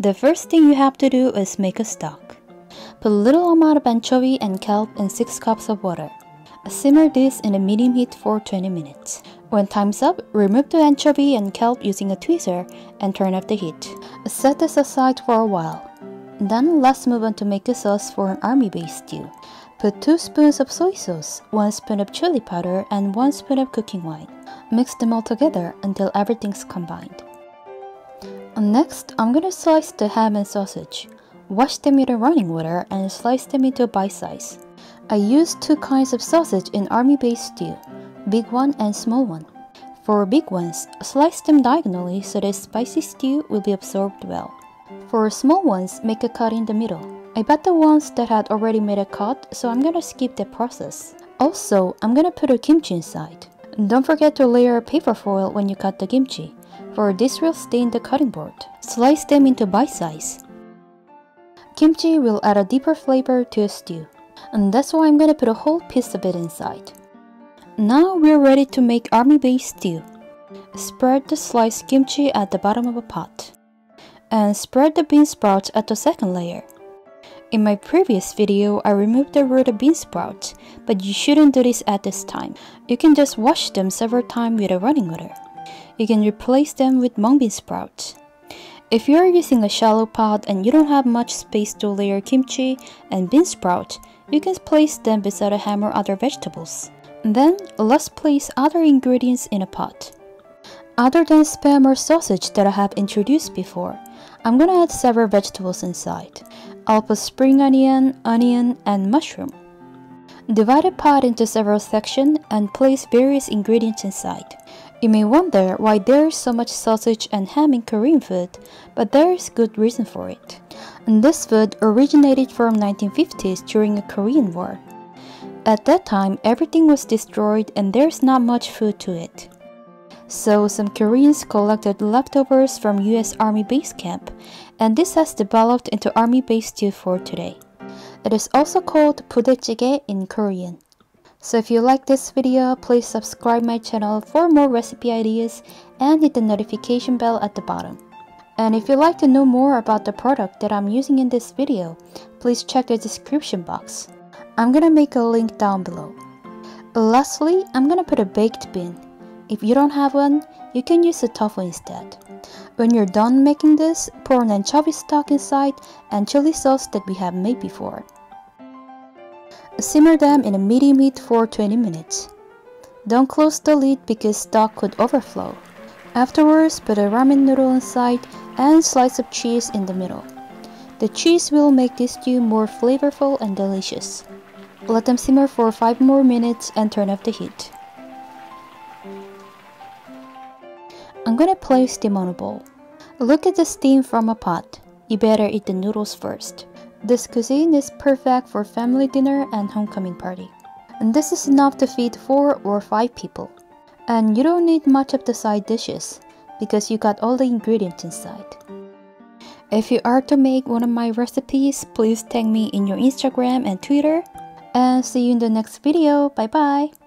The first thing you have to do is make a stock. Put a little amount of anchovy and kelp in 6 cups of water. Simmer this in a medium heat for 20 minutes. When time's up, remove the anchovy and kelp using a tweezer and turn off the heat. Set this aside for a while. Then let's move on to make a sauce for an army-based stew. Put 2 spoons of soy sauce, 1 spoon of chili powder, and 1 spoon of cooking wine. Mix them all together until everything's combined. Next, I'm gonna slice the ham and sausage. Wash them in running water and slice them into bite size. I use 2 kinds of sausage in army-based stew, big one and small one. For big ones, slice them diagonally so the spicy stew will be absorbed well. For small ones, make a cut in the middle. I bought the ones that had already made a cut, so I'm gonna skip the process. Also, I'm gonna put a kimchi inside. Don't forget to layer paper foil when you cut the kimchi, for this will stain the cutting board. Slice them into bite size. Kimchi will add a deeper flavor to a stew, and that's why I'm gonna put a whole piece of it inside. Now we're ready to make army-based stew. Spread the sliced kimchi at the bottom of a pot. And spread the bean sprouts at the second layer. In my previous video, I removed the root of bean sprouts, but you shouldn't do this at this time. You can just wash them several times with a running water. You can replace them with mung bean sprouts. If you are using a shallow pot and you don't have much space to layer kimchi and bean sprouts, you can place them beside a ham or other vegetables. Then, let's place other ingredients in a pot. Other than spam or sausage that I have introduced before, I'm gonna add several vegetables inside. I'll put spring onion, and mushroom. Divide the pot into several sections and place various ingredients inside. You may wonder why there is so much sausage and ham in Korean food, but there is good reason for it. And this food originated from 1950s during a Korean War. At that time, everything was destroyed and there's not much food to it. So some Koreans collected leftovers from US Army base camp, and this has developed into army-based stew for today. It is also called Budae Jjigae in Korean. So if you like this video, please subscribe my channel for more recipe ideas and hit the notification bell at the bottom. And if you'd like to know more about the product that I'm using in this video, please check the description box. I'm gonna make a link down below. Lastly, I'm gonna put a baked bean. If you don't have one, you can use a tofu instead. When you're done making this, pour an anchovy stock inside and chili sauce that we have made before. Simmer them in a medium heat for 20 minutes. Don't close the lid because stock could overflow. Afterwards, put a ramen noodle inside and slice of cheese in the middle. The cheese will make this stew more flavorful and delicious. Let them simmer for 5 more minutes and turn off the heat. I'm gonna place them on a bowl. Look at the steam from a pot. You better eat the noodles first. This cuisine is perfect for family dinner and homecoming party. And this is enough to feed 4 or 5 people. And you don't need much of the side dishes because you got all the ingredients inside. If you are to make one of my recipes, please tag me in your Instagram and Twitter. And see you in the next video. Bye bye!